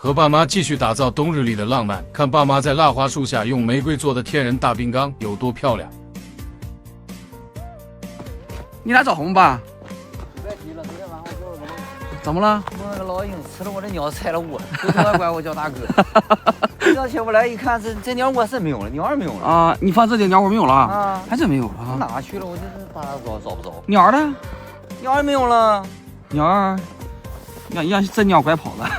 和爸妈继续打造冬日里的浪漫，看爸妈在蜡花树下用玫瑰做的天然大冰缸有多漂亮。你俩找红吧？别提了，昨天晚上我怎么了？我那个老鹰吃了我的鸟，踩了我，都他妈管我叫大哥。这起我来一看，这鸟窝是没有了，鸟儿没有了啊！你放这里鸟窝没有了啊？还真没有了啊！哪去了？我这把它找不着。鸟儿呢？鸟儿没有了。鸟儿让这鸟拐跑了。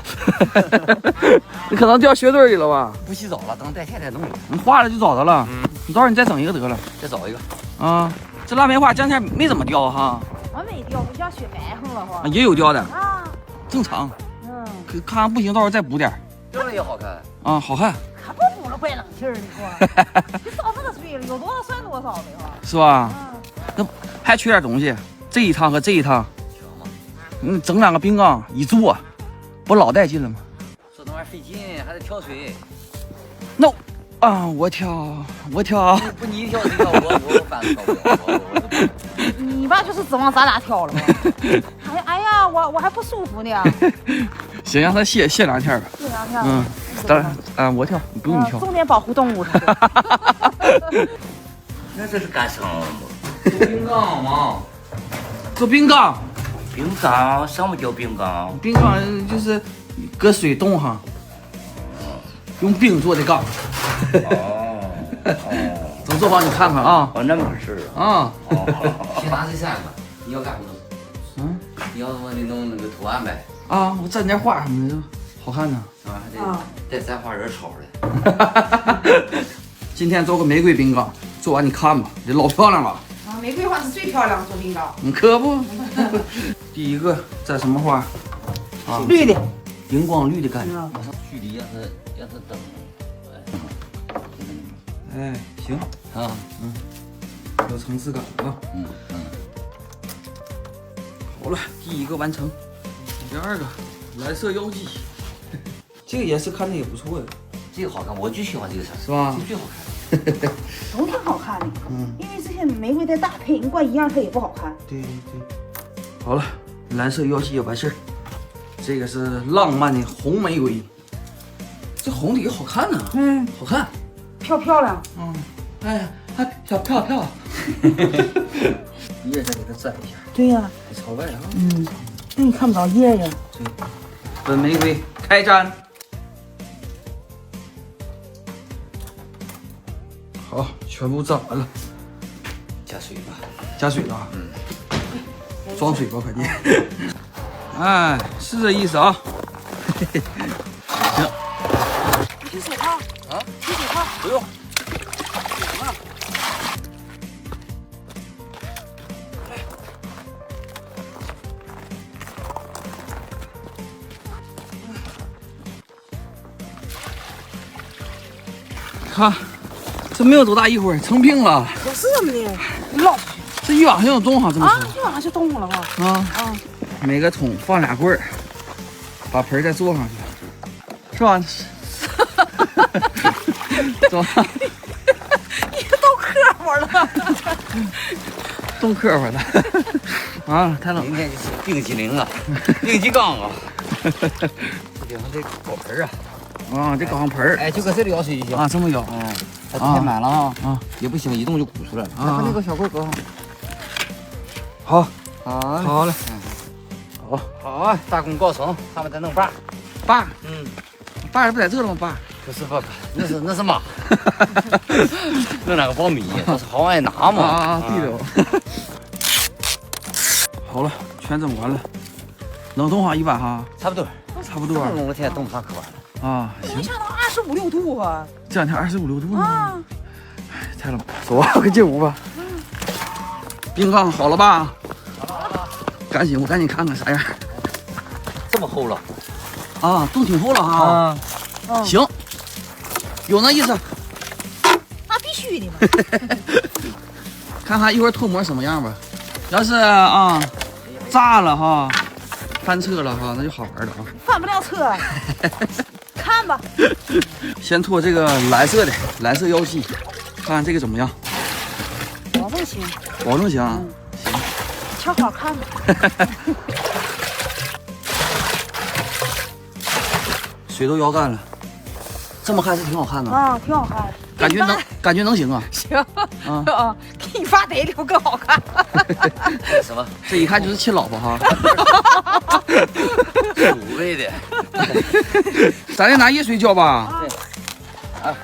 你可能掉雪堆里了吧？不洗澡了，等带太太弄了。你化了就找着了。你到时候你再整一个得了。再找一个。啊，这腊梅花这两天没怎么掉哈。我没掉，不像雪白横了哈。也有掉的。啊。正常。可看不行，到时候再补点。掉了也好看。啊，好看。可不补了，怪冷气儿，你说。你找那个水了，有多少算多少的哈。是吧？那还缺点东西，这一趟和这一趟。整两个冰缸一坐，不老带劲了吗？这玩意儿费劲，还得挑水。那我挑。不你挑谁挑，我反正挑不了。你爸就是指望咱俩挑了吗？哎呀，我还不舒服呢。行，让他歇两天吧。歇两天。当然我挑，你不用你挑。重点保护动物。那这是干什么？做冰缸吗？做冰缸。冰缸什么叫冰缸？冰缸就是搁水冻上，用冰做的缸。等做好你看看啊。那么回事啊。先拿这三个，你要干什么？你要我那种那个图案呗。啊，我蘸点花什么的，好看呢。得蘸花仁炒的。今天做个玫瑰冰缸，做完你看吧，这老漂亮了。玫瑰花是最漂亮的做冰缸。可不。第一个蘸什么花？啊，绿的，荧光绿的感觉。距离让它等。哎，行啊，有层次感啊。好了，第一个完成。第二个蓝色妖姬，这个颜色看着也不错呀。这个好看，我就喜欢这个色，是吧？这最好看。都挺好看的。因为这些玫瑰再搭配，你挂一样它也不好看。对。好了，蓝色妖姬也完事儿。这个是浪漫的红玫瑰，这红的也好看呢。好看，漂亮。哎呀，还漂。叶再给它蘸一下。对呀。得朝外啊。那你看不着叶呀。对，本玫瑰开粘。好，全部蘸完了。加水吧。加水了。装水吧，快点。哎，是这意思啊。行。洗手套啊？洗手套不用。看，这没有多大一会儿成冰了。可是呢，老这一晚上就冻上，这么说。一晚上就冻了哈。每个桶放俩棍儿，把盆再坐上去，是吧？是吧？你都磕巴了。冻磕巴了。啊，太冷。明天就是冰激凌啊，冰激缸啊。顶上这果盆啊，这搞上盆儿。哎，就搁这里舀水就行啊，这么舀。它太满了啊，也不行，一动就鼓出来了。把那个小棍搁上。好，好嘞。好啊，大功告成，他们再弄把。把不在这了吗？把不是把，那是马。弄两个苞米，都是好爱拿嘛。对的。好了，全整完了，冷冻上一晚哈。差不多。弄了天冻不上可晚了。啊，行。没想到25、6度啊！这两天25、6度呢。太冷了，走吧，快进屋吧。冰缸好了吧？好了。赶紧，我赶紧看看啥样。这么厚了。冻挺厚了哈。行，有那意思。那必须的嘛。看看一会儿脱模什么样吧。要是炸了哈，翻车了哈，那就好玩了啊。翻不了车。看吧。先脱这个蓝色的蓝色妖姬，看看这个怎么样？保证行。保证行。行。瞧好看吧。水都摇干了，这么看是挺好看的，啊，挺好看的。感觉能行啊。行啊，给你发逮溜更好看。什么？这一看就是亲老婆哈。卤味的。咱再拿热水浇吧。对。啊，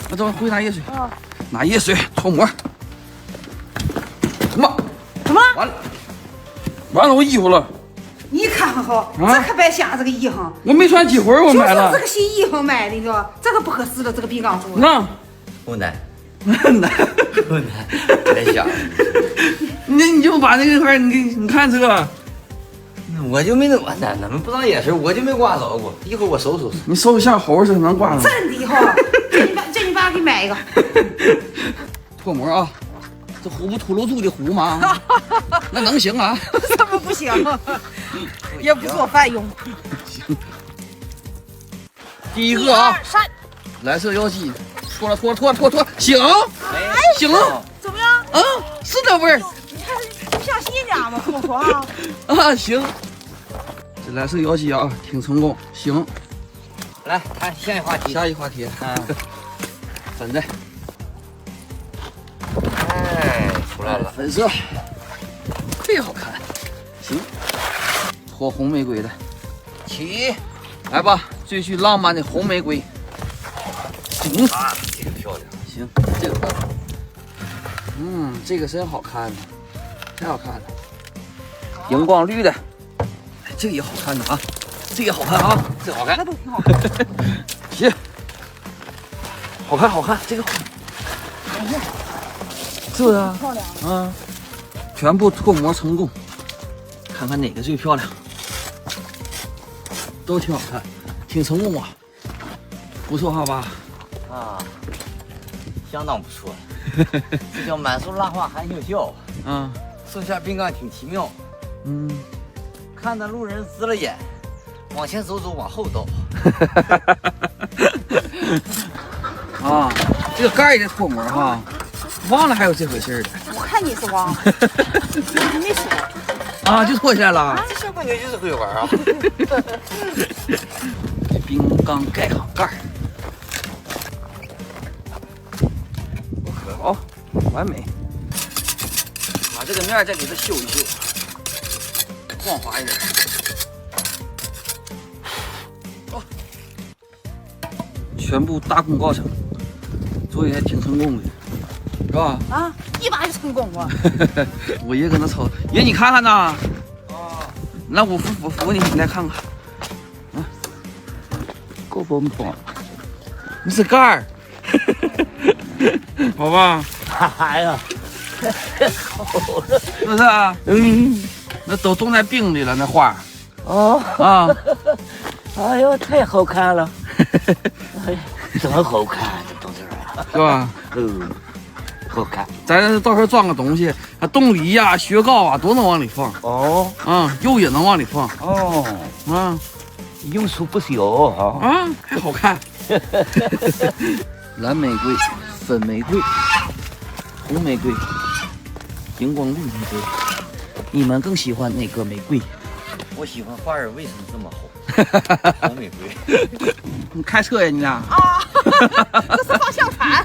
那咱回拿热水。啊，拿热水搓膜。什么？完了，我衣服了。你看看好，这可别瞎这个衣裳。我没穿几回，我买了。这个新衣裳买的，你知道，这个不合适的，这个饼干做的。那湖南，难，太吓人了。你就把那个块，你看这个，我就没那么难，咱们不当也是，我就没刮着过。一会儿我收拾。你收像猴似的能挂上。真的哈，叫你爸给买一个。脱膜啊，这糊不秃噜猪的糊吗？那能行啊？怎么不行？也不做饭用。第一个啊， 1、2、3，蓝色妖姬，脱了，行，行，怎么样？嗯，是这味儿你看，不像新家吗？不错啊。啊，行。这蓝色妖姬啊，挺成功，行。来看下一话题。下一话题，粉的，哎，出来了。粉色，忒好看，行。脱红玫瑰的，起。来吧，最具浪漫的红玫瑰。啊，这个漂亮。行，这个漂亮。这个真好看呢，太好看了。荧光绿的，哎，这个也好看的啊，这个也好看啊，这个好看那，都挺好看。行，好看，这个好看，是不是啊？漂亮。啊，全部脱模成功，看看哪个最漂亮，都挺好看，挺成功啊，不错哈吧？啊，相当不错。这叫满树蜡花含羞笑。啊，手下饼干挺奇妙，看到路人直了眼，往前走，往后倒。啊，这个盖儿也得脱模哈，忘了还有这回事儿我看你是忘了，你没说。啊，就脱下来了。这小闺女就是会玩啊！冰缸盖好盖儿，好，完美。把这个面儿再给它修一修，光滑一点。好，全部大功告成，做的还挺成功的，是吧？啊，一把就成功了。我爷搁那瞅，爷你看看呐。那我扶你，你来看看。啊，够不够？你是盖儿，好吧？哎呀，是不是啊？那都冻在冰里了，那花哦，啊。哎呦，太好看了，哎，真好看，这东西啊，是吧？好看。咱到时候装个东西，冻梨呀、雪糕啊，都能往里放。哦肉也能往里放。哦，啊用处不小啊。啊，还好看。蓝玫瑰、粉玫瑰、红玫瑰、荧光绿玫瑰，你们更喜欢哪个玫瑰？我喜欢花儿为什么这么好？红玫瑰。你开车呀你俩？啊，这是方向盘。